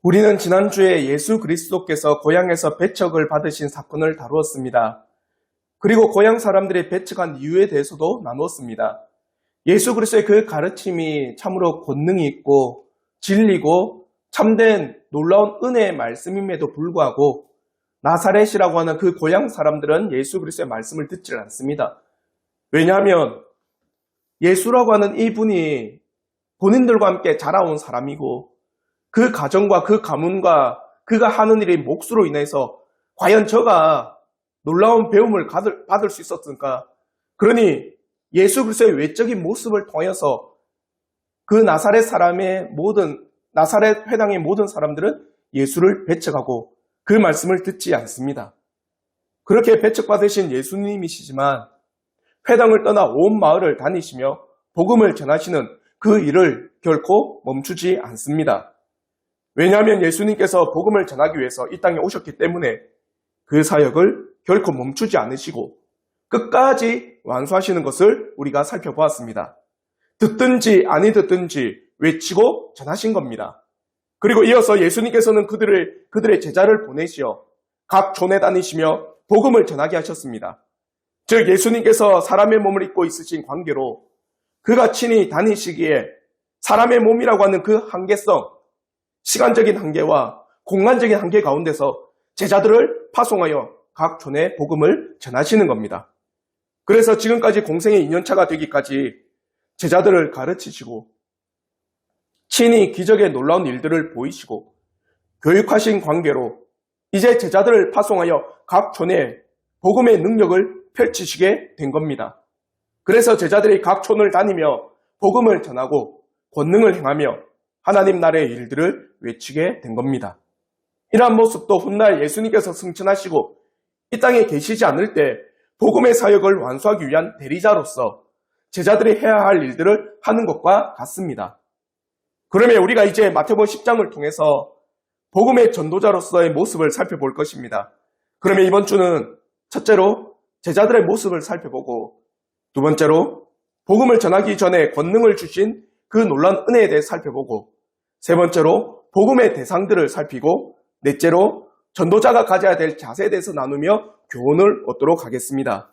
우리는 지난주에 예수 그리스도께서 고향에서 배척을 받으신 사건을 다루었습니다. 그리고 고향 사람들이 배척한 이유에 대해서도 나누었습니다. 예수 그리스도의 그 가르침이 참으로 권능이 있고 진리고 참된 놀라운 은혜의 말씀임에도 불구하고 나사렛이라고 하는 그 고향 사람들은 예수 그리스도의 말씀을 듣지 않습니다. 왜냐하면 예수라고 하는 이분이 본인들과 함께 자라온 사람이고 그 가정과 그 가문과 그가 하는 일의 몫으로 인해서 과연 저가 놀라운 배움을 받을 수 있었을까? 그러니 예수 그리스도의 외적인 모습을 통해서 그 나사렛 회당의 모든 사람들은 예수를 배척하고 그 말씀을 듣지 않습니다. 그렇게 배척받으신 예수님이시지만 회당을 떠나 온 마을을 다니시며 복음을 전하시는 그 일을 결코 멈추지 않습니다. 왜냐하면 예수님께서 복음을 전하기 위해서 이 땅에 오셨기 때문에 그 사역을 결코 멈추지 않으시고 끝까지 완수하시는 것을 우리가 살펴보았습니다. 듣든지 아니 듣든지 외치고 전하신 겁니다. 그리고 이어서 예수님께서는 그들의 제자를 보내시어 각 촌에 다니시며 복음을 전하게 하셨습니다. 즉 예수님께서 사람의 몸을 입고 있으신 관계로 그가 친히 다니시기에 사람의 몸이라고 하는 그 한계성, 시간적인 한계와 공간적인 한계 가운데서 제자들을 파송하여 각 촌에 복음을 전하시는 겁니다. 그래서 지금까지 공생의 2년차가 되기까지 제자들을 가르치시고 친히 기적의 놀라운 일들을 보이시고 교육하신 관계로 이제 제자들을 파송하여 각 촌에 복음의 능력을 펼치시게 된 겁니다. 그래서 제자들이 각 촌을 다니며 복음을 전하고 권능을 행하며 하나님 나라의 일들을 외치게 된 겁니다. 이러한 모습도 훗날 예수님께서 승천하시고 이 땅에 계시지 않을 때 복음의 사역을 완수하기 위한 대리자로서 제자들이 해야 할 일들을 하는 것과 같습니다. 그러면 우리가 이제 마태복음 10장을 통해서 복음의 전도자로서의 모습을 살펴볼 것입니다. 그러면 이번 주는 첫째로 제자들의 모습을 살펴보고 두 번째로 복음을 전하기 전에 권능을 주신 그 놀라운 은혜에 대해 살펴보고 세 번째로 복음의 대상들을 살피고 넷째로 전도자가 가져야 될 자세에 대해서 나누며 교훈을 얻도록 하겠습니다.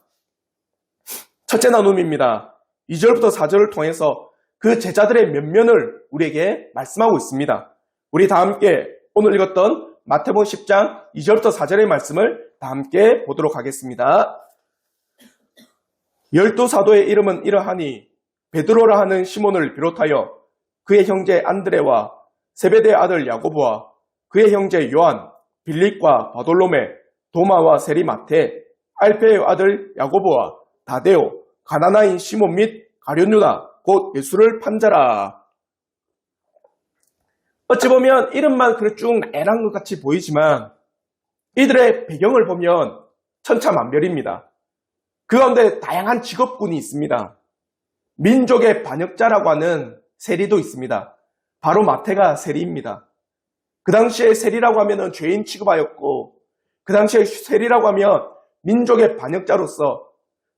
첫째 나눔입니다. 2절부터 4절을 통해서 그 제자들의 면면을 우리에게 말씀하고 있습니다. 우리 다 함께 오늘 읽었던 마태복음 10장 2절부터 4절의 말씀을 다 함께 보도록 하겠습니다. 12사도의 이름은 이러하니 베드로라 하는 시몬을 비롯하여 그의 형제 안드레와 세베대의 아들 야고보와 그의 형제 요한, 빌립과 바돌로메, 도마와 세리마테, 알페의 아들 야고보와 다데오, 가나나인 시몬 및 가룟 유다, 곧 예수를 판자라. 어찌 보면 이름만 그래 쭉 나열한 것 같이 보이지만 이들의 배경을 보면 천차만별입니다. 그 가운데 다양한 직업군이 있습니다. 민족의 반역자라고 하는 세리도 있습니다. 바로 마태가 세리입니다. 그 당시에 세리라고 하면 죄인 취급하였고 그 당시에 세리라고 하면 민족의 반역자로서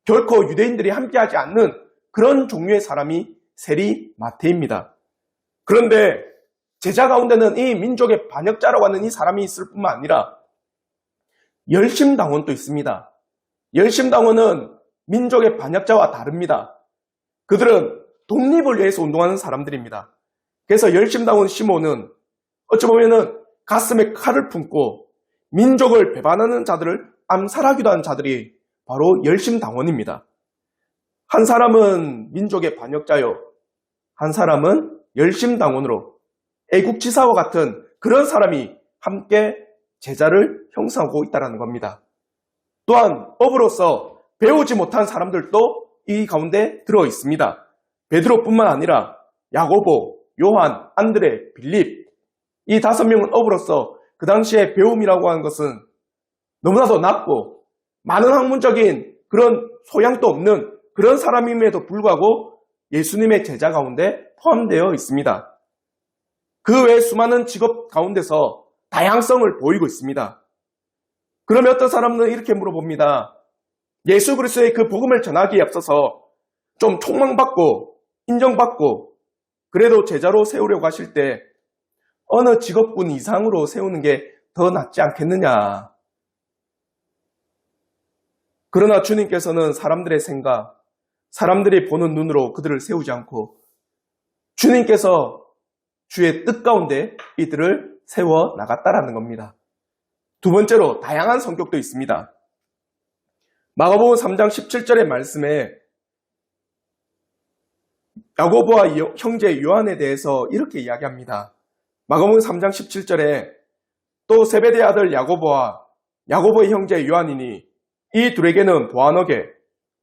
결코 유대인들이 함께하지 않는 그런 종류의 사람이 세리 마태입니다. 그런데 제자 가운데는 이 민족의 반역자라고 하는 이 사람이 있을 뿐만 아니라 열심당원도 있습니다. 열심당원은 민족의 반역자와 다릅니다. 그들은 독립을 위해서 운동하는 사람들입니다. 그래서 열심당원 시몬은 어찌 보면은 가슴에 칼을 품고 민족을 배반하는 자들을 암살하기도 하는 자들이 바로 열심당원입니다. 한 사람은 민족의 반역자요. 한 사람은 열심당원으로 애국지사와 같은 그런 사람이 함께 제자를 형성하고 있다는 겁니다. 또한 법으로서 배우지 못한 사람들도 이 가운데 들어 있습니다. 베드로뿐만 아니라 야고보, 요한, 안드레, 빌립 이 5명은 업으로서 그 당시에 배움이라고 하는 것은 너무나도 낮고 많은 학문적인 그런 소양도 없는 그런 사람임에도 불구하고 예수님의 제자 가운데 포함되어 있습니다. 그 외 수많은 직업 가운데서 다양성을 보이고 있습니다. 그러면 어떤 사람은 이렇게 물어봅니다. 예수 그리스도의 그 복음을 전하기에 앞서서 좀 촉망받고 인정받고 그래도 제자로 세우려고 하실 때 어느 직업군 이상으로 세우는 게 더 낫지 않겠느냐. 그러나 주님께서는 사람들의 생각, 사람들이 보는 눈으로 그들을 세우지 않고 주님께서 주의 뜻 가운데 이들을 세워 나갔다라는 겁니다. 두 번째로 다양한 성격도 있습니다. 마가복음 3장 17절의 말씀에 야고보와 형제 요한에 대해서 이렇게 이야기합니다. 마가복음 3장 17절에 또 세베대의 아들 야고보와 야고보의 형제 요한이니 이 둘에게는 보아너게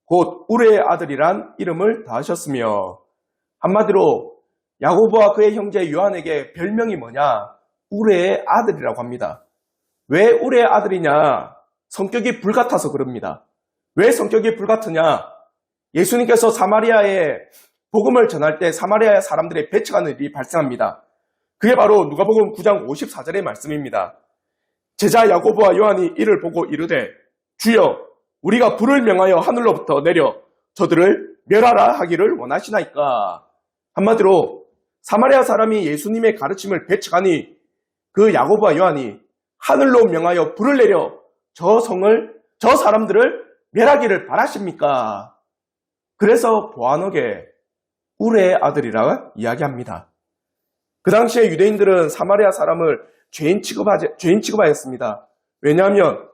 곧 우레의 아들이란 이름을 다하셨으며, 한마디로 야고보와 그의 형제 요한에게 별명이 뭐냐? 우레의 아들이라고 합니다. 왜 우레의 아들이냐? 성격이 불같아서 그럽니다. 왜 성격이 불같으냐? 예수님께서 사마리아에 복음을 전할 때 사마리아 사람들의 배척하는 일이 발생합니다. 그게 바로 누가복음 9장 54절의 말씀입니다. 제자 야고보와 요한이 이를 보고 이르되 주여 우리가 불을 명하여 하늘로부터 내려 저들을 멸하라 하기를 원하시나이까. 한마디로 사마리아 사람이 예수님의 가르침을 배척하니 그 야고보와 요한이 하늘로 명하여 불을 내려 저 사람들을 멸하기를 바라십니까? 그래서 보아너게 우레의 아들이라 이야기합니다. 그 당시에 유대인들은 사마리아 사람을 죄인 취급하였습니다. 왜냐하면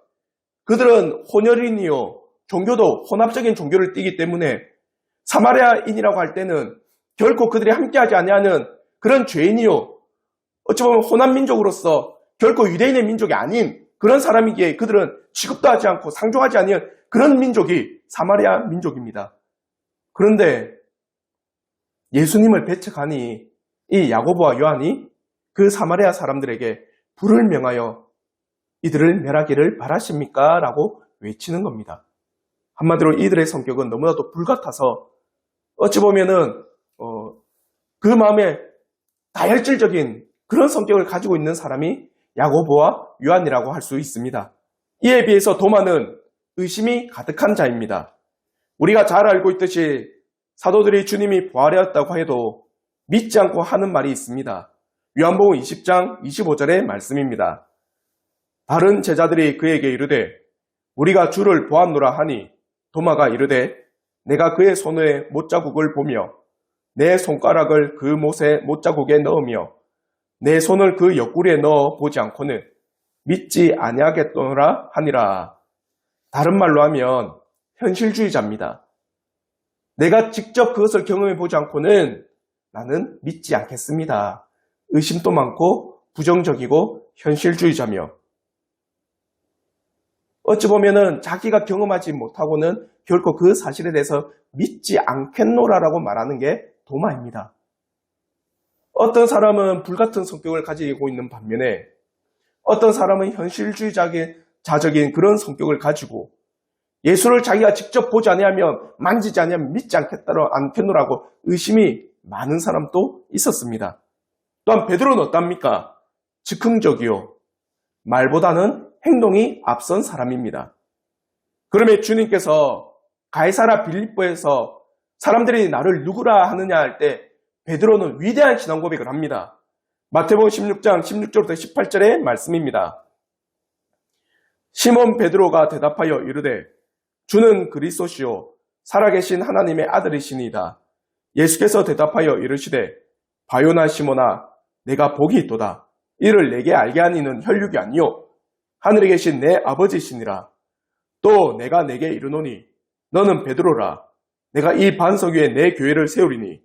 그들은 혼혈인이요, 종교도 혼합적인 종교를 띠기 때문에 사마리아인이라고 할 때는 결코 그들이 함께하지 아니하는 그런 죄인이요, 어찌 보면 혼합민족으로서 결코 유대인의 민족이 아닌 그런 사람이기에 그들은 취급도 하지 않고 상종하지 아니한 그런 민족이 사마리아 민족입니다. 그런데 예수님을 배척하니 이 야고보와 요한이 그 사마리아 사람들에게 불을 명하여 이들을 멸하기를 바라십니까? 라고 외치는 겁니다. 한마디로 이들의 성격은 너무나도 불같아서 어찌 보면은 그 마음에 다혈질적인 그런 성격을 가지고 있는 사람이 야고보와 요한이라고 할 수 있습니다. 이에 비해서 도마는 의심이 가득한 자입니다. 우리가 잘 알고 있듯이 사도들이 주님이 부활하였다고 해도 믿지 않고 하는 말이 있습니다. 요한복음 20장 25절의 말씀입니다. 다른 제자들이 그에게 이르되 우리가 주를 보았노라 하니 도마가 이르되 내가 그의 손에 못자국을 보며 내 손가락을 그 못에 못자국에 넣으며 내 손을 그 옆구리에 넣어 보지 않고는 믿지 아니하겠노라 하니라. 다른 말로 하면 현실주의자입니다. 내가 직접 그것을 경험해 보지 않고는 나는 믿지 않겠습니다. 의심도 많고 부정적이고 현실주의자며 어찌 보면은 자기가 경험하지 못하고는 결코 그 사실에 대해서 믿지 않겠노라라고 말하는 게 도마입니다. 어떤 사람은 불같은 성격을 가지고 있는 반면에 어떤 사람은 현실주의자적인 그런 성격을 가지고 예수를 자기가 직접 보지 아니하면 만지지 아니하면 믿지 않겠노라고 의심이 많은 사람도 있었습니다. 또한 베드로는 어떻습니까? 즉흥적이요. 말보다는 행동이 앞선 사람입니다. 그러면 주님께서 가이사라 빌립보에서 사람들이 나를 누구라 하느냐 할 때 베드로는 위대한 신앙 고백을 합니다. 마태복음 16장 16절부터 18절의 말씀입니다. 시몬 베드로가 대답하여 이르되 주는 그리스도시요 살아계신 하나님의 아들이시니이다. 예수께서 대답하여 이르시되 바요나 시몬아 내가 복이 있도다. 이를 내게 알게 하니는 혈육이 아니요 하늘에 계신 내 아버지시니라. 또 내가 내게 이르노니 너는 베드로라. 내가 이 반석 위에 내 교회를 세우리니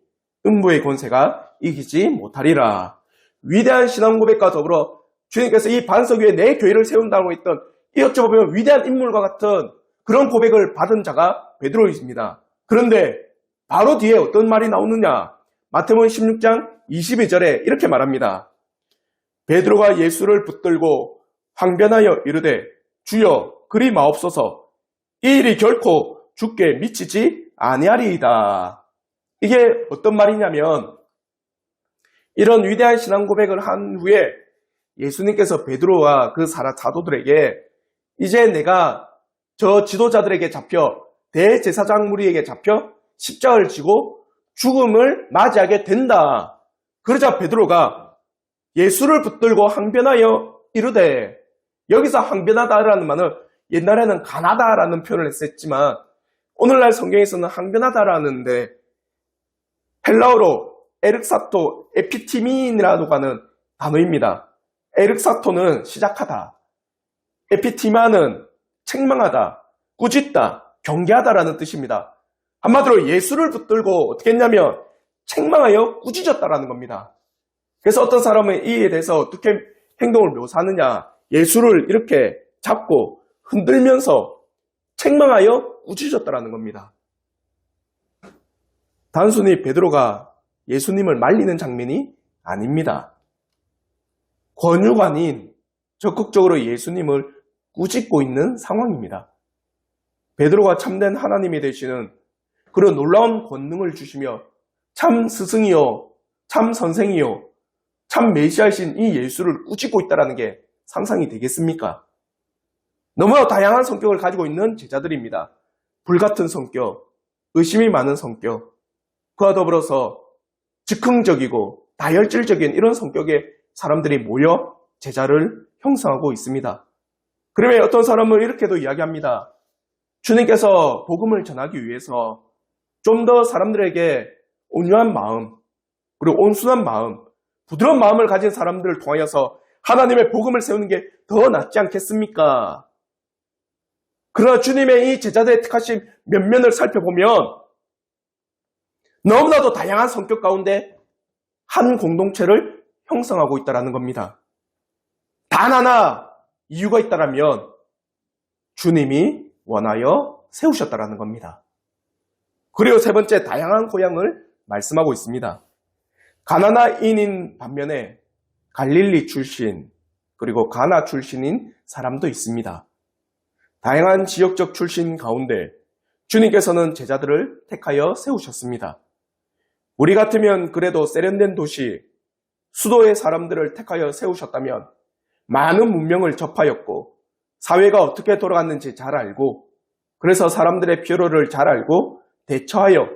음부의 권세가 이기지 못하리라. 위대한 신앙 고백과 더불어 주님께서 이 반석 위에 내 교회를 세운다고 했던 이 어찌 보면 위대한 인물과 같은 그런 고백을 받은 자가 베드로입니다. 그런데 바로 뒤에 어떤 말이 나오느냐? 마태복음 16장 22절에 이렇게 말합니다. 베드로가 예수를 붙들고 항변하여 이르되 주여 그리 마옵소서 이 일이 결코 주께 미치지 아니하리이다. 이게 어떤 말이냐면 이런 위대한 신앙 고백을 한 후에 예수님께서 베드로와 그 사도들에게 이제 내가 저 지도자들에게 잡혀 대제사장 무리에게 잡혀 십자가를 지고 죽음을 맞이하게 된다. 그러자 베드로가 예수를 붙들고 항변하여 이르되, 여기서 항변하다라는 말은 옛날에는 가나다라는 표현을 했었지만 오늘날 성경에서는 항변하다라는데 헬라어로 에르사토 에피티민이라고 하는 단어입니다. 에르사토는 시작하다, 에피티마는 책망하다, 꾸짖다, 경계하다라는 뜻입니다. 한마디로 예수를 붙들고 어떻게 했냐면 책망하여 꾸짖었다라는 겁니다. 그래서 어떤 사람은 이에 대해서 어떻게 행동을 묘사하느냐, 예수를 이렇게 잡고 흔들면서 책망하여 꾸짖었다라는 겁니다. 단순히 베드로가 예수님을 말리는 장면이 아닙니다. 권유가 아닌 적극적으로 예수님을 꾸짖고 있는 상황입니다. 베드로가 참된 하나님이 되시는 그런 놀라운 권능을 주시며 참 스승이요, 참 선생이요, 참 메시아이신 이 예수를 꾸짖고 있다는 게 상상이 되겠습니까? 너무나 다양한 성격을 가지고 있는 제자들입니다. 불같은 성격, 의심이 많은 성격, 그와 더불어서 즉흥적이고 다혈질적인 이런 성격의 사람들이 모여 제자를 형성하고 있습니다. 그러면 어떤 사람은 이렇게도 이야기합니다. 주님께서 복음을 전하기 위해서 좀 더 사람들에게 온유한 마음, 그리고 온순한 마음, 부드러운 마음을 가진 사람들을 통하여서 하나님의 복음을 세우는 게 더 낫지 않겠습니까? 그러나 주님의 이 제자들의 택하신 면면을 살펴보면 너무나도 다양한 성격 가운데 한 공동체를 형성하고 있다는 겁니다. 단 하나 이유가 있다면 주님이 원하여 세우셨다는 겁니다. 그리고 세 번째, 다양한 고향을 말씀하고 있습니다. 가나나인인 반면에 갈릴리 출신, 그리고 가나 출신인 사람도 있습니다. 다양한 지역적 출신 가운데 주님께서는 제자들을 택하여 세우셨습니다. 우리 같으면 그래도 세련된 도시, 수도의 사람들을 택하여 세우셨다면 많은 문명을 접하였고 사회가 어떻게 돌아갔는지 잘 알고, 그래서 사람들의 필요를 잘 알고 대처하여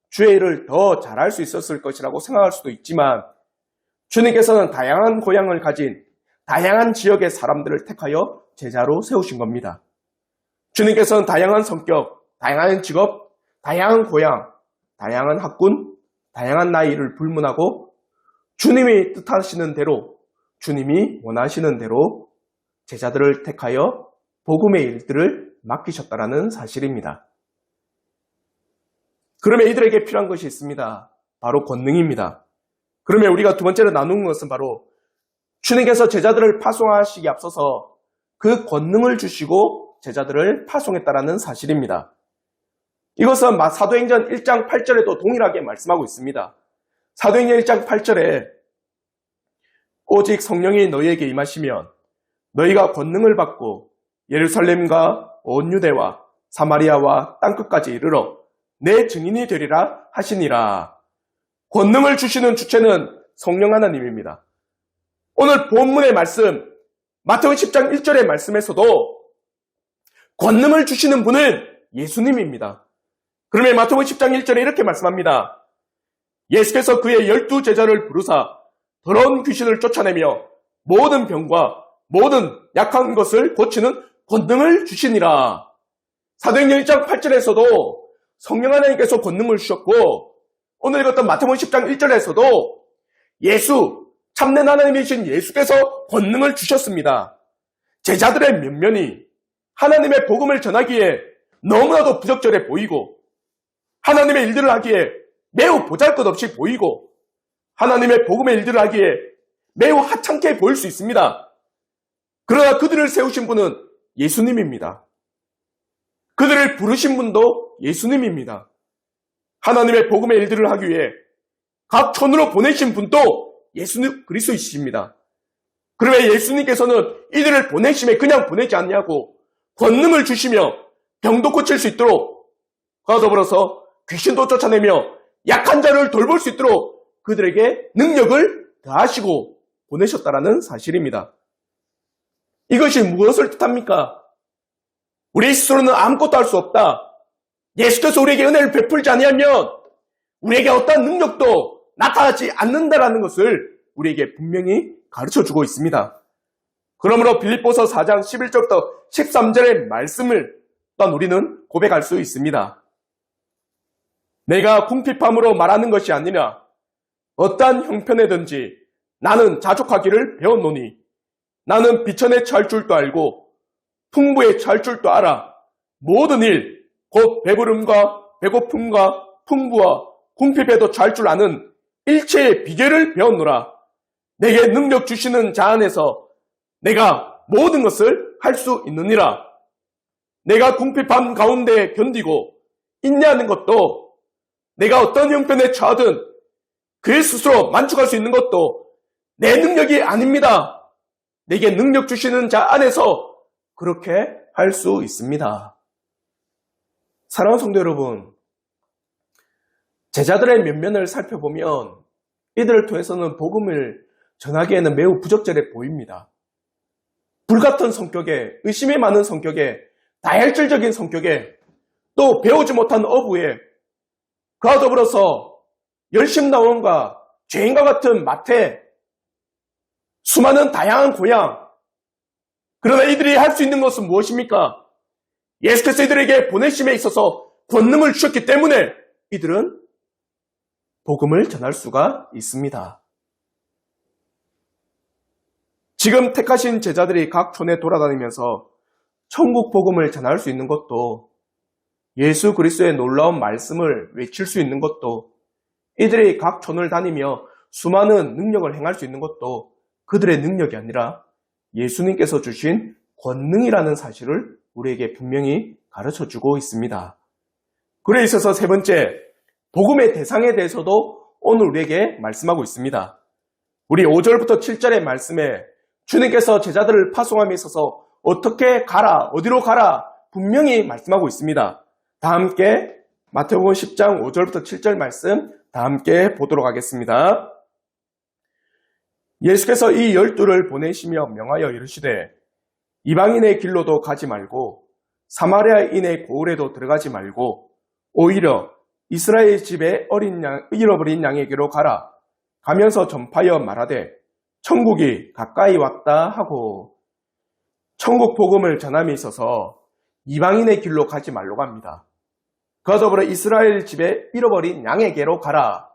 주의 일을 더 잘할 수 있었을 것이라고 생각할 수도 있지만, 주님께서는 다양한 고향을 가진 다양한 지역의 사람들을 택하여 제자로 세우신 겁니다. 주님께서는 다양한 성격, 다양한 직업, 다양한 고향, 다양한 학군, 다양한 나이를 불문하고 주님이 뜻하시는 대로, 주님이 원하시는 대로 제자들을 택하여 복음의 일들을 맡기셨다는 사실입니다. 그러면 이들에게 필요한 것이 있습니다. 바로 권능입니다. 그러면 우리가 두 번째로 나누는 것은 바로 주님께서 제자들을 파송하시기 앞서서 그 권능을 주시고 제자들을 파송했다는 사실입니다. 이것은 사도행전 1장 8절에도 동일하게 말씀하고 있습니다. 사도행전 1장 8절에 오직 성령이 너희에게 임하시면 너희가 권능을 받고 예루살렘과 온 유대와 사마리아와 땅끝까지 이르러 내 증인이 되리라 하시니라. 권능을 주시는 주체는 성령 하나님입니다. 오늘 본문의 말씀, 마태복음 10장 1절의 말씀에서도 권능을 주시는 분은 예수님입니다. 그러면 마태복음 10장 1절에 이렇게 말씀합니다. 예수께서 그의 12 제자를 부르사 더러운 귀신을 쫓아내며 모든 병과 모든 약한 것을 고치는 권능을 주시니라. 사도행전 1장 8절에서도 성령 하나님께서 권능을 주셨고, 오늘 읽었던 마태복음 10장 1절에서도 예수, 참된 하나님이신 예수께서 권능을 주셨습니다. 제자들의 면면이 하나님의 복음을 전하기에 너무나도 부적절해 보이고, 하나님의 일들을 하기에 매우 보잘것없이 보이고, 하나님의 복음의 일들을 하기에 매우 하찮게 보일 수 있습니다. 그러나 그들을 세우신 분은 예수님입니다. 그들을 부르신 분도 예수님입니다. 하나님의 복음의 일들을 하기 위해 각 촌으로 보내신 분도 예수님 그리스도이십니다. 그러면 예수님께서는 이들을 보내심에 그냥 보내지 않냐고 권능을 주시며 병도 고칠 수 있도록, 그와 더불어서 귀신도 쫓아내며 약한 자를 돌볼 수 있도록 그들에게 능력을 더하시고 보내셨다라는 사실입니다. 이것이 무엇을 뜻합니까? 우리 스스로는 아무것도 할 수 없다. 예수께서 우리에게 은혜를 베풀지 아니하면 우리에게 어떠한 능력도 나타나지 않는다라는 것을 우리에게 분명히 가르쳐주고 있습니다. 그러므로 빌립보서 4장 11절부터 13절의 말씀을 또한 우리는 고백할 수 있습니다. 내가 궁핍함으로 말하는 것이 아니라 어떠한 형편에든지 나는 자족하기를 배웠노니 나는 비천에 처할 줄도 알고 풍부에 처할 줄도 알아. 모든 일, 곧 배부름과 배고픔과 풍부와 궁핍에도 처할 줄 아는 일체의 비결을 배웠노라. 내게 능력 주시는 자 안에서 내가 모든 것을 할 수 있느니라. 내가 궁핍함 가운데 견디고 인내하는 것도 내가 어떤 형편에 처하든 그 스스로 만족할 수 있는 것도 내 능력이 아닙니다. 내게 능력 주시는 자 안에서 그렇게 할 수 있습니다. 사랑하는 성도 여러분, 제자들의 면면을 살펴보면 이들을 통해서는 복음을 전하기에는 매우 부적절해 보입니다. 불같은 성격에, 의심이 많은 성격에, 다혈질적인 성격에, 또 배우지 못한 어부에, 그와 더불어서 열심나원과 죄인과 같은 마태, 수많은 다양한 고향. 그러나 이들이 할 수 있는 것은 무엇입니까? 예수께서 이들에게 보내심에 있어서 권능을 주셨기 때문에 이들은 복음을 전할 수가 있습니다. 지금 택하신 제자들이 각 촌에 돌아다니면서 천국 복음을 전할 수 있는 것도, 예수 그리스도의 놀라운 말씀을 외칠 수 있는 것도, 이들이 각 촌을 다니며 수많은 능력을 행할 수 있는 것도 그들의 능력이 아니라 예수님께서 주신 권능이라는 사실을 우리에게 분명히 가르쳐주고 있습니다. 그래 있어서 세 번째, 복음의 대상에 대해서도 오늘 우리에게 말씀하고 있습니다. 우리 5절부터 7절의 말씀에 주님께서 제자들을 파송함에 있어서 어떻게 가라, 어디로 가라 분명히 말씀하고 있습니다. 다 함께 마태복음 10장 5절부터 7절 말씀 다 함께 보도록 하겠습니다. 예수께서 이 12를 보내시며 명하여 이르시되 이방인의 길로도 가지 말고 사마리아인의 고을에도 들어가지 말고 오히려 이스라엘 집에 잃어버린 양에게로 가라. 가면서 전파하여 말하되 천국이 가까이 왔다 하고, 천국 복음을 전함에 있어서 이방인의 길로 가지 말라고 합니다. 그와 더불어 이스라엘 집에 잃어버린 양에게로 가라.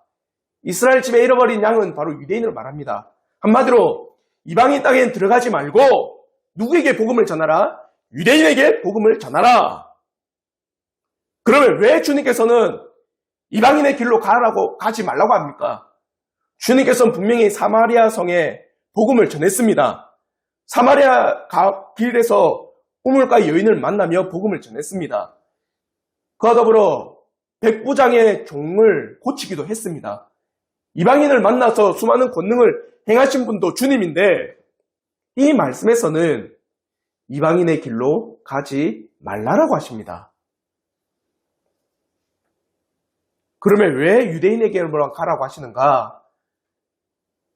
이스라엘 집에 잃어버린 양은 바로 유대인을 말합니다. 한마디로 이방인 땅에 들어가지 말고 누구에게 복음을 전하라? 유대인에게 복음을 전하라. 그러면 왜 주님께서는 이방인의 길로 가지 말라고 합니까? 주님께서는 분명히 사마리아 성에 복음을 전했습니다. 사마리아 길에서 우물가 여인을 만나며 복음을 전했습니다. 그와 더불어 백부장의 종을 고치기도 했습니다. 이방인을 만나서 수많은 권능을 행하신 분도 주님인데, 이 말씀에서는 이방인의 길로 가지 말라라고 하십니다. 그러면 왜 유대인에게로 가라고 하시는가?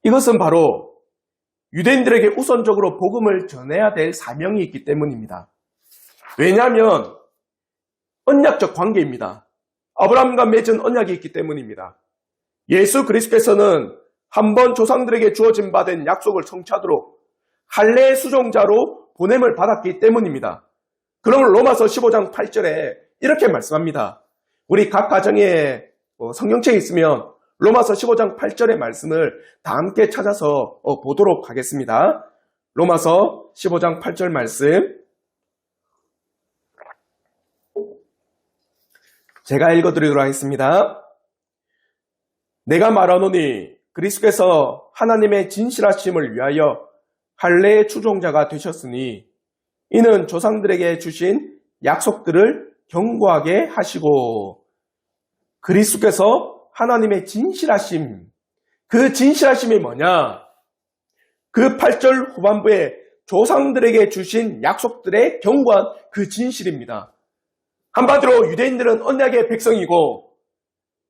이것은 바로 유대인들에게 우선적으로 복음을 전해야 될 사명이 있기 때문입니다. 왜냐하면 언약적 관계입니다. 아브라함과 맺은 언약이 있기 때문입니다. 예수 그리스도께서는 한번 조상들에게 주어진 바 된 약속을 성취하도록 할례의 수종자로 보냄을 받았기 때문입니다. 그러면 로마서 15장 8절에 이렇게 말씀합니다. 우리 각 가정에 성경책이 있으면 로마서 15장 8절의 말씀을 다 함께 찾아서 보도록 하겠습니다. 로마서 15장 8절 말씀 제가 읽어드리도록 하겠습니다. 내가 말하노니 그리스도께서 하나님의 진실하심을 위하여 할례의 추종자가 되셨으니 이는 조상들에게 주신 약속들을 견고하게 하시고, 그리스도께서 하나님의 진실하심, 그 진실하심이 뭐냐? 그 8절 후반부에 조상들에게 주신 약속들의 견고한 그 진실입니다. 한마디로 유대인들은 언약의 백성이고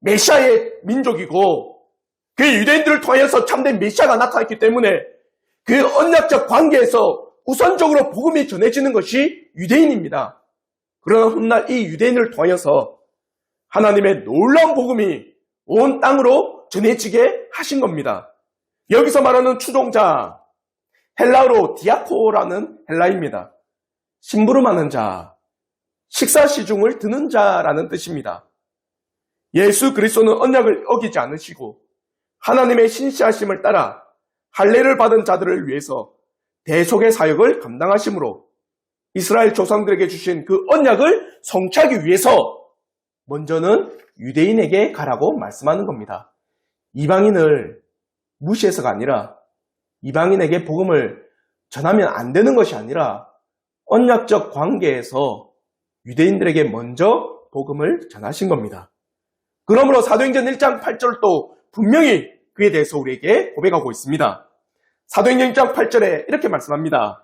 메시아의 민족이고, 그 유대인들을 통해서 참된 메시아가 나타났기 때문에 그 언약적 관계에서 우선적으로 복음이 전해지는 것이 유대인입니다. 그러나 훗날 이 유대인을 통해서 하나님의 놀라운 복음이 온 땅으로 전해지게 하신 겁니다. 여기서 말하는 추종자, 헬라어로 디아코라는 헬라입니다. 심부름하는 자, 식사 시중을 드는 자라는 뜻입니다. 예수 그리스도는 언약을 어기지 않으시고 하나님의 신실하심을 따라 할례를 받은 자들을 위해서 대속의 사역을 감당하심으로 이스라엘 조상들에게 주신 그 언약을 성취하기 위해서 먼저는 유대인에게 가라고 말씀하는 겁니다. 이방인을 무시해서가 아니라 이방인에게 복음을 전하면 안 되는 것이 아니라 언약적 관계에서 유대인들에게 먼저 복음을 전하신 겁니다. 그러므로 사도행전 1장 8절도 분명히 그에 대해서 우리에게 고백하고 있습니다. 사도행전 1장 8절에 이렇게 말씀합니다.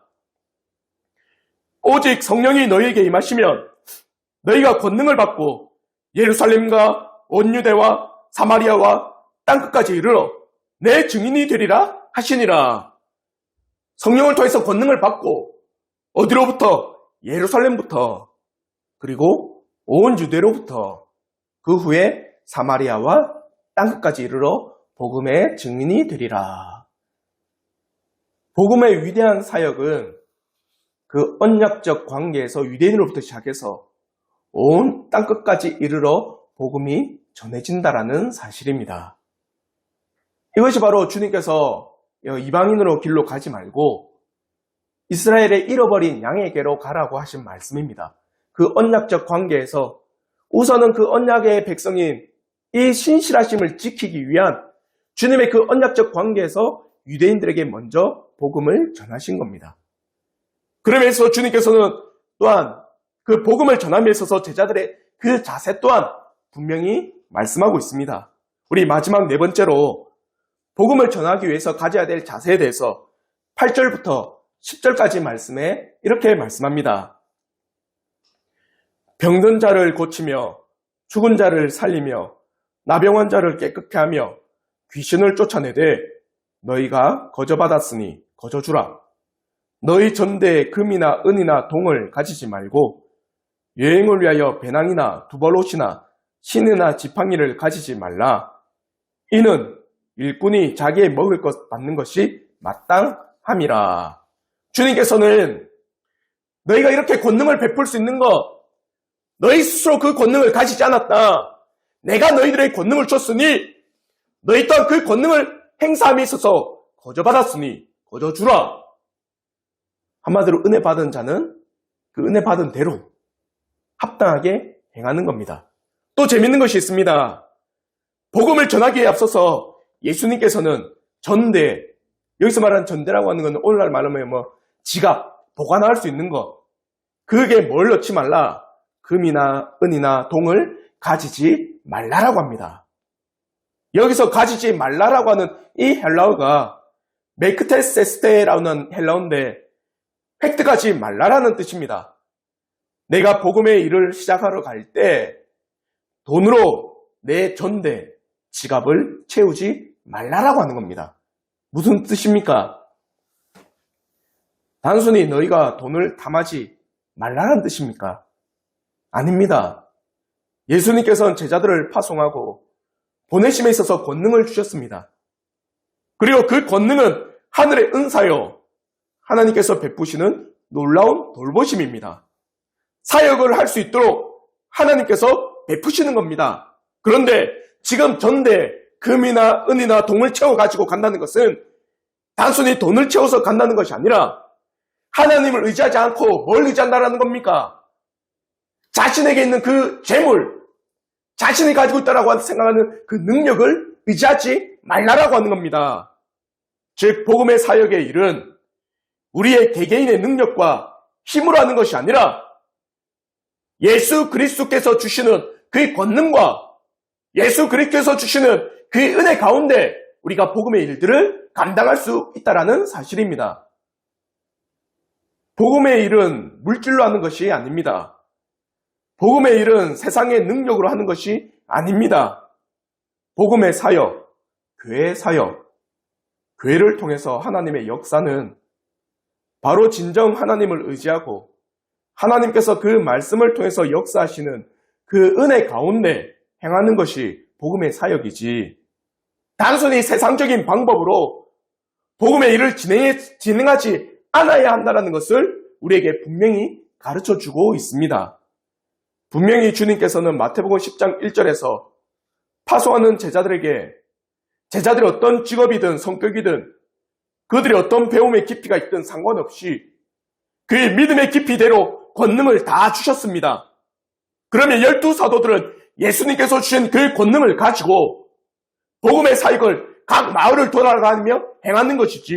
오직 성령이 너희에게 임하시면 너희가 권능을 받고 예루살렘과 온 유대와 사마리아와 땅끝까지 이르러 내 증인이 되리라 하시니라. 성령을 통해서 권능을 받고 어디로부터? 예루살렘부터, 그리고 온 유대로부터, 그 후에 사마리아와 땅끝까지 이르러 복음의 증인이 되리라. 복음의 위대한 사역은 그 언약적 관계에서 유대인으로부터 시작해서 온 땅끝까지 이르러 복음이 전해진다라는 사실입니다. 이것이 바로 주님께서 이방인으로 길로 가지 말고 이스라엘의 잃어버린 양에게로 가라고 하신 말씀입니다. 그 언약적 관계에서 우선은 그 언약의 백성인 이 신실하심을 지키기 위한 주님의 그 언약적 관계에서 유대인들에게 먼저 복음을 전하신 겁니다. 그러면서 주님께서는 또한 그 복음을 전함에 있어서 제자들의 그 자세 또한 분명히 말씀하고 있습니다. 우리 마지막 네 번째로 복음을 전하기 위해서 가져야 될 자세에 대해서 8절부터 10절까지 말씀에 이렇게 말씀합니다. 병든 자를 고치며 죽은 자를 살리며 나병한 자를 깨끗게 하며 귀신을 쫓아내되 너희가 거저받았으니 거저주라. 너희 전대에 금이나 은이나 동을 가지지 말고 여행을 위하여 배낭이나 두벌옷이나 신이나 지팡이를 가지지 말라. 이는 일꾼이 자기의 먹을 것 받는 것이 마땅함이라. 주님께서는 너희가 이렇게 권능을 베풀 수 있는 것, 너희 스스로 그 권능을 가지지 않았다. 내가 너희들의 권능을 줬으니 너희 또한 그 권능을 행사함에 있어서 거저받았으니 거저주라. 한마디로 은혜 받은 자는 그 은혜 받은 대로 합당하게 행하는 겁니다. 또 재밌는 것이 있습니다. 복음을 전하기에 앞서서 예수님께서는 전대, 여기서 말하는 전대라고 하는 건 오늘날 말하면 지갑, 보관할 수 있는 것, 그게 뭘 넣지 말라? 금이나 은이나 동을 가지지 말라라고 합니다. 여기서 가지지 말라라고 하는 이 헬라어가 메크테세스테라는 헬라어인데 획득하지 말라라는 뜻입니다. 내가 복음의 일을 시작하러 갈 때 돈으로 내 전대, 지갑을 채우지 말라라고 하는 겁니다. 무슨 뜻입니까? 단순히 너희가 돈을 탐하지 말라는 뜻입니까? 아닙니다. 예수님께서는 제자들을 파송하고 보내심에 있어서 권능을 주셨습니다. 그리고 그 권능은 하늘의 은사요, 하나님께서 베푸시는 놀라운 돌보심입니다. 사역을 할 수 있도록 하나님께서 베푸시는 겁니다. 그런데 지금 전대 금이나 은이나 동을 채워가지고 간다는 것은 단순히 돈을 채워서 간다는 것이 아니라 하나님을 의지하지 않고 뭘 의지한다라는 겁니까? 자신에게 있는 그 재물, 자신이 가지고 있다라고 생각하는 그 능력을 의지하지 말라라고 하는 겁니다. 즉 복음의 사역의 일은 우리의 개개인의 능력과 힘으로 하는 것이 아니라 예수 그리스도께서 주시는 그 권능과 예수 그리스도께서 주시는 그 은혜 가운데 우리가 복음의 일들을 감당할 수 있다는 사실입니다. 복음의 일은 물질로 하는 것이 아닙니다. 복음의 일은 세상의 능력으로 하는 것이 아닙니다. 복음의 사역, 교회의 사역, 교회를 통해서 하나님의 역사는 바로 진정 하나님을 의지하고 하나님께서 그 말씀을 통해서 역사하시는 그 은혜 가운데 행하는 것이 복음의 사역이지, 단순히 세상적인 방법으로 복음의 일을 진행하지 않아야 한다는 것을 우리에게 분명히 가르쳐주고 있습니다. 분명히 주님께서는 마태복음 10장 1절에서 파송하는 제자들에게 제자들이 어떤 직업이든 성격이든 그들이 어떤 배움의 깊이가 있든 상관없이 그의 믿음의 깊이대로 권능을 다 주셨습니다. 그러면 12사도들은 예수님께서 주신 그 권능을 가지고 복음의 사역을 각 마을을 돌아다니며 행하는 것이지,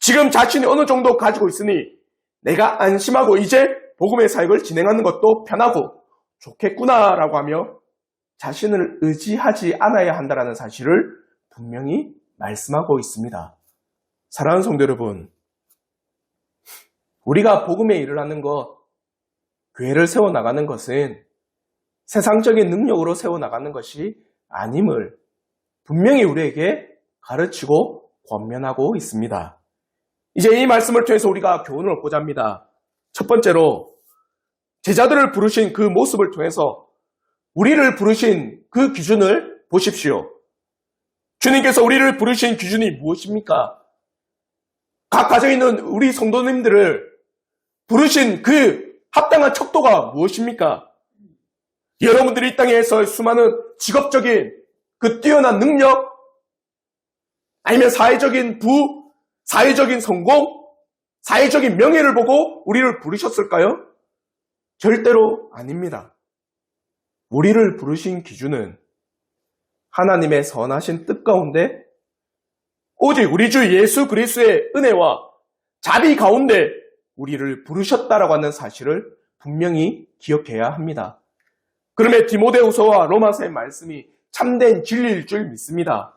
지금 자신이 어느 정도 가지고 있으니 내가 안심하고 이제 복음의 사역을 진행하는 것도 편하고 좋겠구나라고 하며 자신을 의지하지 않아야 한다는 사실을 분명히 말씀하고 있습니다. 사랑하는 성도 여러분, 우리가 복음의 일을 하는 것, 교회를 세워나가는 것은 세상적인 능력으로 세워나가는 것이 아님을 분명히 우리에게 가르치고 권면하고 있습니다. 이제 이 말씀을 통해서 우리가 교훈을 얻고자 합니다. 첫 번째로 제자들을 부르신 그 모습을 통해서 우리를 부르신 그 기준을 보십시오. 주님께서 우리를 부르신 기준이 무엇입니까? 각 가정에 있는 우리 성도님들을 부르신 그 합당한 척도가 무엇입니까? 여러분들이 이 땅에서 수많은 직업적인 그 뛰어난 능력, 아니면 사회적인 부, 사회적인 성공, 사회적인 명예를 보고 우리를 부르셨을까요? 절대로 아닙니다. 우리를 부르신 기준은 하나님의 선하신 뜻 가운데 오직 우리 주 예수 그리스도의 은혜와 자비 가운데 우리를 부르셨다라고 하는 사실을 분명히 기억해야 합니다. 그러면 디모데후서와 로마서의 말씀이 참된 진리일 줄 믿습니다.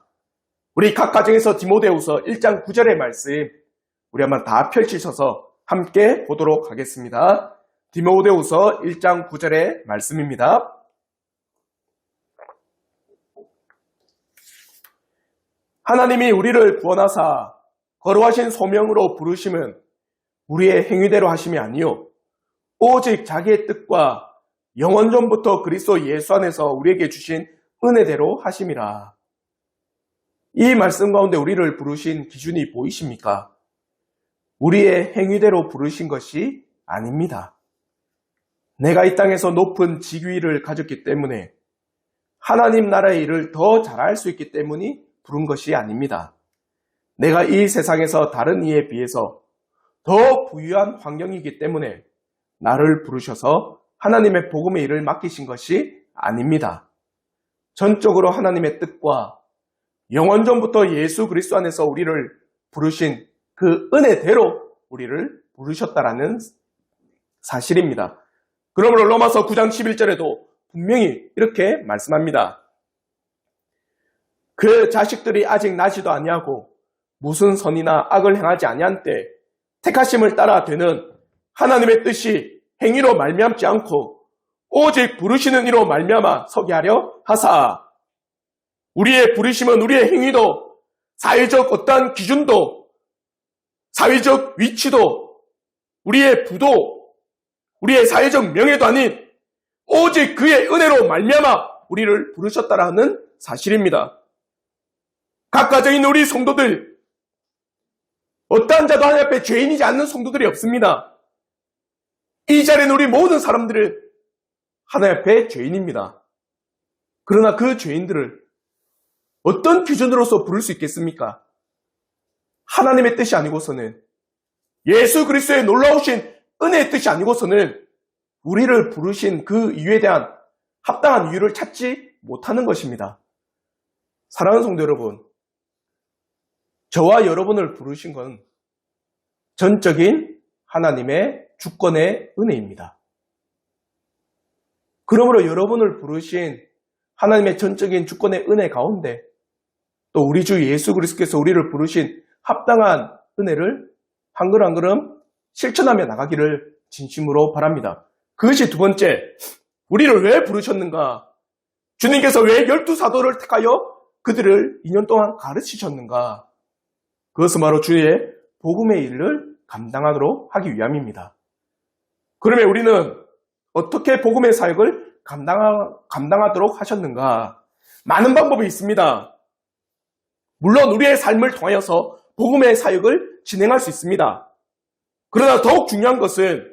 우리 각 가정에서 디모데후서 1장 9절의 말씀 우리 한번 다 펼치셔서 함께 보도록 하겠습니다. 디모데후서 1장 9절의 말씀입니다. 하나님이 우리를 구원하사 거룩하신 소명으로 부르심은 우리의 행위대로 하심이 아니요 오직 자기의 뜻과 영원전부터 그리스도 예수 안에서 우리에게 주신 은혜대로 하심이라. 이 말씀 가운데 우리를 부르신 기준이 보이십니까? 우리의 행위대로 부르신 것이 아닙니다. 내가 이 땅에서 높은 직위를 가졌기 때문에 하나님 나라의 일을 더 잘할 수 있기 때문이 부른 것이 아닙니다. 내가 이 세상에서 다른 이에 비해서 더 부유한 환경이기 때문에 나를 부르셔서 하나님의 복음의 일을 맡기신 것이 아닙니다. 전적으로 하나님의 뜻과 영원전부터 예수 그리스도 안에서 우리를 부르신 그 은혜대로 우리를 부르셨다라는 사실입니다. 그러므로 로마서 9장 11절에도 분명히 이렇게 말씀합니다. 그 자식들이 아직 나지도 아니하고 무슨 선이나 악을 행하지 아니한 때 택하심을 따라 되는 하나님의 뜻이 행위로 말미암지 않고 오직 부르시는 이로 말미암아 서게 하려 하사. 우리의 부르심은 우리의 행위도 사회적 어떠한 기준도 사회적 위치도 우리의 부도 우리의 사회적 명예도 아닌 오직 그의 은혜로 말미암아 우리를 부르셨다라는 사실입니다. 각 가정에 있는 우리 성도들, 어떠한 자도 하나님 앞에 죄인이지 않는 성도들이 없습니다. 이 자리에는 우리 모든 사람들은 하나님 앞에 죄인입니다. 그러나 그 죄인들을 어떤 기준으로서 부를 수 있겠습니까? 하나님의 뜻이 아니고서는, 예수 그리스도의 놀라우신 은혜의 뜻이 아니고서는 우리를 부르신 그 이유에 대한 합당한 이유를 찾지 못하는 것입니다. 사랑하는 성도 여러분, 저와 여러분을 부르신 건 전적인 하나님의 주권의 은혜입니다. 그러므로 여러분을 부르신 하나님의 전적인 주권의 은혜 가운데 또 우리 주 예수 그리스도께서 우리를 부르신 합당한 은혜를 한 걸음 한 걸음 실천하며 나가기를 진심으로 바랍니다. 그것이 두 번째, 우리를 왜 부르셨는가? 주님께서 왜 12사도를 택하여 그들을 2년 동안 가르치셨는가? 그것은 바로 주의 복음의 일을 감당하도록 하기 위함입니다. 그러면 우리는 어떻게 복음의 사역을 감당하도록 하셨는가? 많은 방법이 있습니다. 물론 우리의 삶을 통하여서 복음의 사역을 진행할 수 있습니다. 그러나 더욱 중요한 것은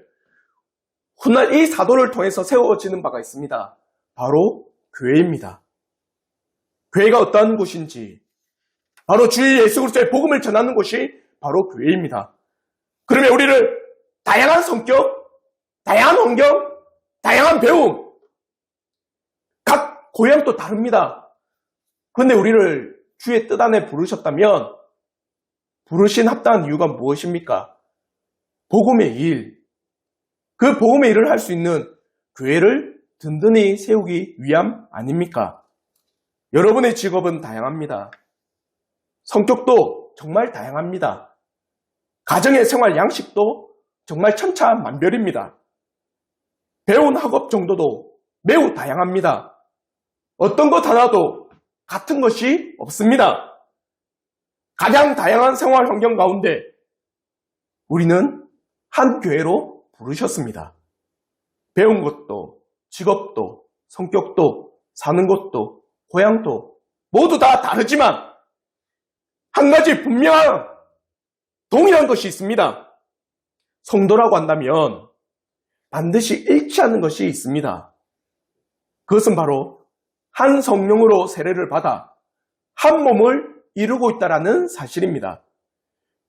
훗날 이 사도를 통해서 세워지는 바가 있습니다. 바로 교회입니다. 교회가 어떠한 곳인지, 바로 주 예수 그리스도의 복음을 전하는 곳이 바로 교회입니다. 그러면 우리를 다양한 성격, 다양한 환경, 다양한 배움, 각 고향도 다릅니다. 그런데 우리를 주의 뜻 안에 부르셨다면 부르신 합당한 이유가 무엇입니까? 복음의 일, 그 복음의 일을 할 수 있는 교회를 든든히 세우기 위함 아닙니까? 여러분의 직업은 다양합니다. 성격도 정말 다양합니다. 가정의 생활 양식도 정말 천차만별입니다. 배운 학업 정도도 매우 다양합니다. 어떤 것 하나도 같은 것이 없습니다. 가장 다양한 생활 환경 가운데 우리는 한 교회로 부르셨습니다. 배운 것도, 직업도, 성격도, 사는 곳도, 고향도 모두 다 다르지만 한 가지 분명한 동일한 것이 있습니다. 성도라고 한다면 반드시 일치하는 것이 있습니다. 그것은 바로 한 성령으로 세례를 받아 한 몸을 이루고 있다는 사실입니다.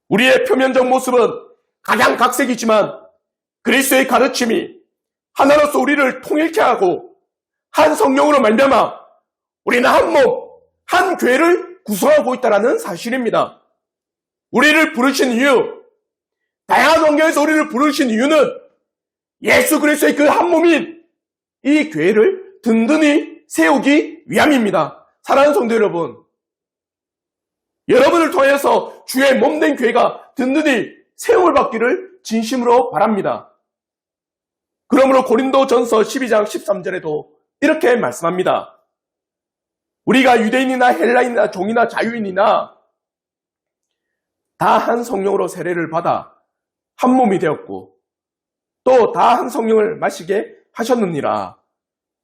우리의 표면적 모습은 가장 각색이지만 그리스도의 가르침이 하나로서 우리를 통일케 하고 한 성령으로 말미암아 우리는 한 몸, 한 교회를 구성하고 있다는 사실입니다. 우리를 부르신 이유, 다양한 환경에서 우리를 부르신 이유는 예수 그리스도의 그 한 몸인 이 교회를 든든히 세우기 위함입니다. 사랑하는 성도 여러분, 여러분을 통해서 주의 몸된 교회가 든든히 세움을 받기를 진심으로 바랍니다. 그러므로 고린도전서 12장 13절에도 이렇게 말씀합니다. 우리가 유대인이나 헬라인이나 종이나 자유인이나 다 한 성령으로 세례를 받아 한 몸이 되었고 또 다 한 성령을 마시게 하셨느니라.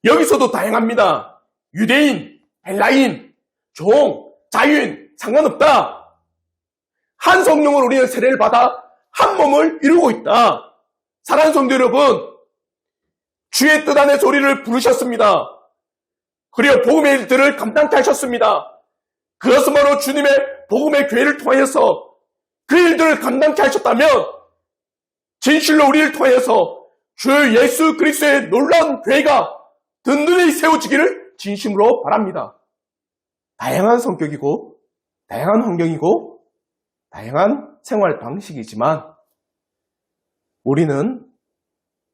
여기서도 다양합니다. 유대인, 헬라인, 종, 자유인 상관없다. 한 성령으로 우리는 세례를 받아 한 몸을 이루고 있다. 사랑하는 성도 여러분, 주의 뜻 안에서 우리를 부르셨습니다. 그리고 복음의 일들을 감당케 하셨습니다. 그것은 바로 주님의 복음의 교회를 통해서 그 일들을 감당케 하셨다면 진실로 우리를 통해서 주 예수 그리스도의 놀라운 교회가 든든히 세워지기를 진심으로 바랍니다. 다양한 성격이고 다양한 환경이고 다양한 생활 방식이지만 우리는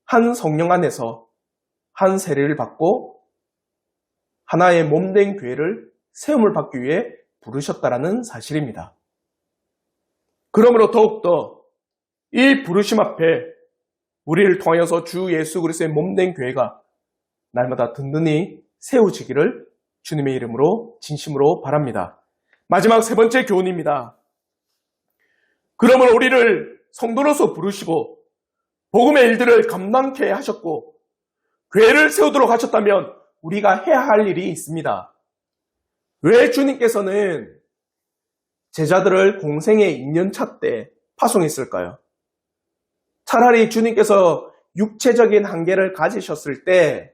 한 성령 안에서 한 세례를 받고 하나의 몸된 교회를 세움을 받기 위해 부르셨다라는 사실입니다. 그러므로 더욱더 이 부르심 앞에 우리를 통하여서 주 예수 그리스도의 몸된 교회가 날마다 든든히 세워지기를 주님의 이름으로 진심으로 바랍니다. 마지막 세 번째 교훈입니다. 그러므로 우리를 성도로서 부르시고 복음의 일들을 감당케 하셨고 교회를 세우도록 하셨다면 우리가 해야 할 일이 있습니다. 왜 주님께서는 제자들을 공생의 2년차 때 파송했을까요? 차라리 주님께서 육체적인 한계를 가지셨을 때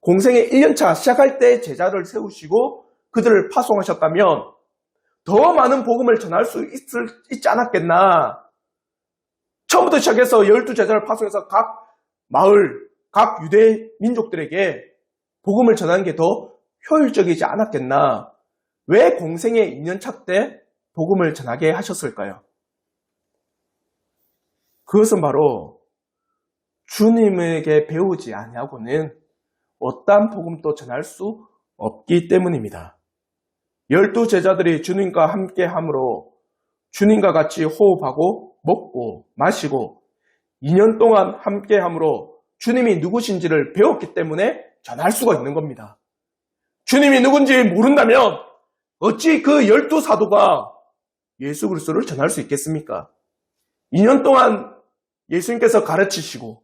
공생의 1년차 시작할 때 제자를 세우시고 그들을 파송하셨다면 더 많은 복음을 전할 수 있지 않았겠나. 처음부터 시작해서 12제자를 파송해서 각 마을, 각 유대 민족들에게 복음을 전하는 게 더 효율적이지 않았겠나. 왜 공생의 2년차 때 복음을 전하게 하셨을까요? 그것은 바로 주님에게 배우지 아니하고는 어떠한 복음도 전할 수 없기 때문입니다. 12제자들이 주님과 함께 함으로 주님과 같이 호흡하고 먹고 마시고 2년 동안 함께 함으로 주님이 누구신지를 배웠기 때문에 전할 수가 있는 겁니다. 주님이 누군지 모른다면 어찌 그 12사도가 예수 그리스도를 전할 수 있겠습니까? 2년 동안 예수님께서 가르치시고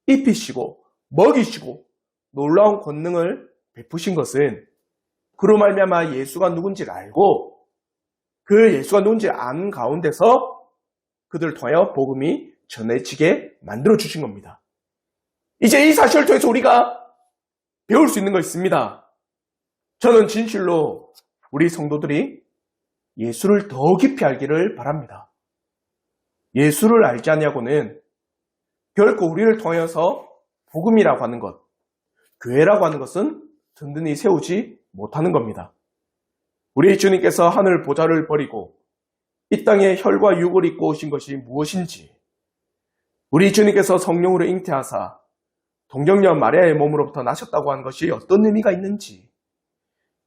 입히시고 먹이시고 놀라운 권능을 베푸신 것은 그로 말미암아 예수가 누군지를 알고 그 예수가 누군지 아는 가운데서 그들을 통하여 복음이 전해지게 만들어주신 겁니다. 이제 이 사실을 통해서 우리가 배울 수 있는 거 있습니다. 저는 진실로 우리 성도들이 예수를 더 깊이 알기를 바랍니다. 예수를 알지 않냐고는 결코 우리를 통해서 복음이라고 하는 것, 교회라고 하는 것은 든든히 세우지 못하는 겁니다. 우리 주님께서 하늘 보좌를 버리고 이 땅에 혈과 육을 입고 오신 것이 무엇인지, 우리 주님께서 성령으로 잉태하사 동정녀 마리아의 몸으로부터 나셨다고 하는 것이 어떤 의미가 있는지,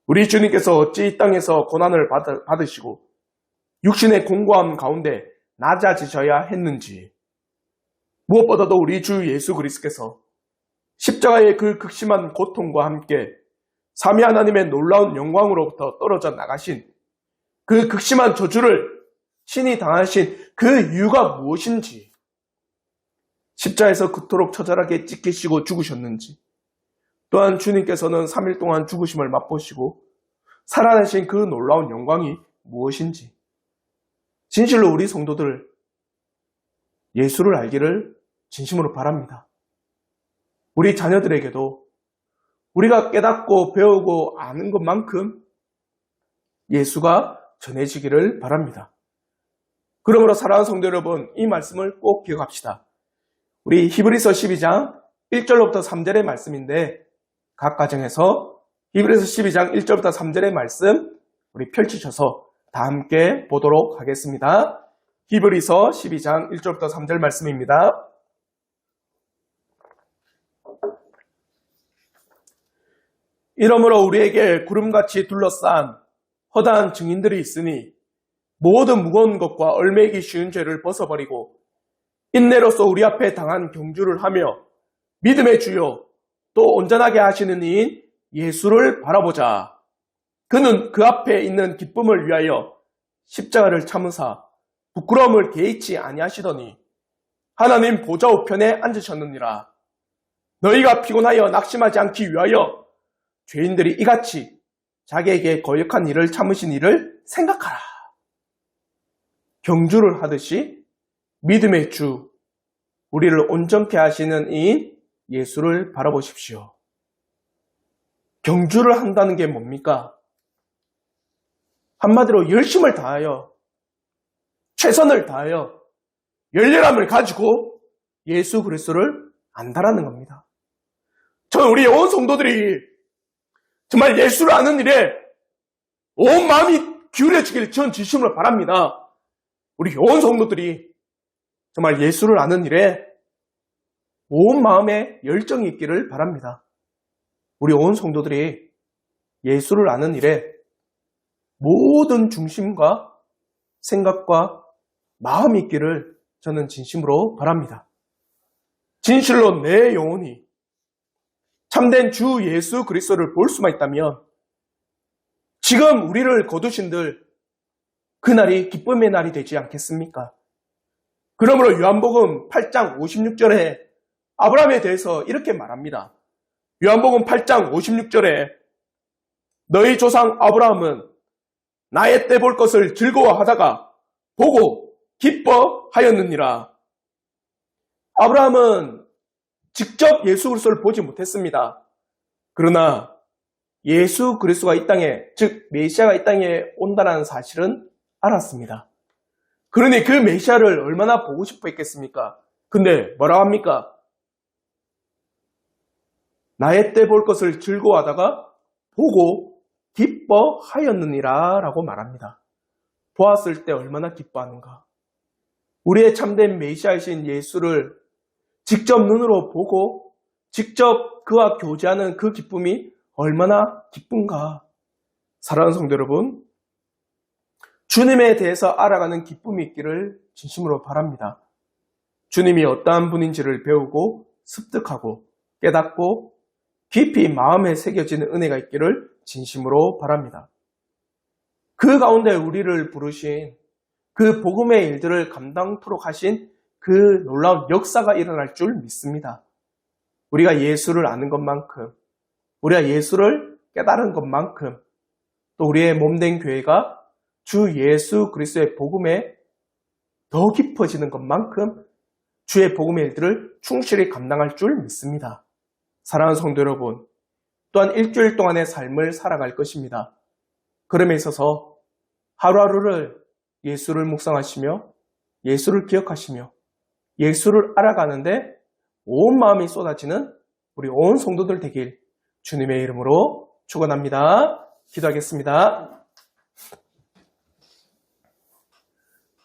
우리 주님께서 어찌 이 땅에서 고난을 받으시고 육신의 공고함 가운데 낮아지셔야 했는지, 무엇보다도 우리 주 예수 그리스도께서 십자가의 그 극심한 고통과 함께 삼위 하나님의 놀라운 영광으로부터 떨어져 나가신 그 극심한 저주를 신이 당하신 그 이유가 무엇인지, 십자에서 그토록 처절하게 찢기시고 죽으셨는지, 또한 주님께서는 3일 동안 죽으심을 맛보시고 살아내신 그 놀라운 영광이 무엇인지, 진실로 우리 성도들 예수를 알기를 진심으로 바랍니다. 우리 자녀들에게도 우리가 깨닫고 배우고 아는 것만큼 예수가 전해지기를 바랍니다. 그러므로 사랑하는 성도 여러분, 이 말씀을 꼭 기억합시다. 우리 히브리서 12장 1절로부터 3절의 말씀인데, 각 가정에서 히브리서 12장 1절부터 3절의 말씀 우리 펼치셔서 다 함께 보도록 하겠습니다. 히브리서 12장 1절부터 3절 말씀입니다. 이러므로 우리에게 구름같이 둘러싼 허다한 증인들이 있으니 모든 무거운 것과 얼매기 쉬운 죄를 벗어버리고 인내로서 우리 앞에 당한 경주를 하며 믿음의 주요 또 온전하게 하시는 이인 예수를 바라보자. 그는 그 앞에 있는 기쁨을 위하여 십자가를 참으사 부끄러움을 개의치 아니하시더니 하나님 보좌 우편에 앉으셨느니라. 너희가 피곤하여 낙심하지 않기 위하여 죄인들이 이같이 자기에게 거역한 일을 참으신 일을 생각하라. 경주를 하듯이 믿음의 주, 우리를 온전케 하시는 이인 예수를 바라보십시오. 경주를 한다는 게 뭡니까? 한마디로 열심을 다하여, 최선을 다하여, 열렬함을 가지고 예수 그리스도를 안다라는 겁니다. 저는 우리 온 성도들이 정말 예수를 아는 일에 온 마음이 기울여지기를 전 진심으로 바랍니다. 우리 온 성도들이 정말 예수를 아는 일에 온 마음에 열정이 있기를 바랍니다. 우리 온 성도들이 예수를 아는 일에 모든 중심과 생각과 마음이 있기를 저는 진심으로 바랍니다. 진실로 내 영혼이 참된 주 예수 그리스도를 볼 수만 있다면 지금 우리를 거두신들 그날이 기쁨의 날이 되지 않겠습니까? 그러므로 요한복음 8장 56절에 아브라함에 대해서 이렇게 말합니다. 요한복음 8장 56절에 너희 조상 아브라함은 나의 때 볼 것을 즐거워하다가 보고 기뻐하였느니라. 아브라함은 직접 예수 그리스도를 보지 못했습니다. 그러나 예수 그리스도가 이 땅에, 즉 메시아가 이 땅에 온다는 사실은 알았습니다. 그러니 그 메시아를 얼마나 보고 싶어 했겠습니까? 근데 뭐라고 합니까? 나의 때 볼 것을 즐거워하다가 보고 기뻐하였느니라 라고 말합니다. 보았을 때 얼마나 기뻐하는가? 우리의 참된 메시아이신 예수를 직접 눈으로 보고 직접 그와 교제하는 그 기쁨이 얼마나 기쁜가? 사랑하는 성도 여러분, 주님에 대해서 알아가는 기쁨이 있기를 진심으로 바랍니다. 주님이 어떠한 분인지를 배우고 습득하고 깨닫고 깊이 마음에 새겨지는 은혜가 있기를 진심으로 바랍니다. 그 가운데 우리를 부르신 그 복음의 일들을 감당토록 하신 그 놀라운 역사가 일어날 줄 믿습니다. 우리가 예수를 아는 것만큼, 우리가 예수를 깨달은 것만큼, 또 우리의 몸된 교회가 주 예수 그리스도의 복음에 더 깊어지는 것만큼 주의 복음의 일들을 충실히 감당할 줄 믿습니다. 사랑하는 성도 여러분, 또한 일주일 동안의 삶을 살아갈 것입니다. 그럼에 있어서 하루하루를 예수를 묵상하시며 예수를 기억하시며 예수를 알아가는데 온 마음이 쏟아지는 우리 온 성도들 되길 주님의 이름으로 축원합니다. 기도하겠습니다.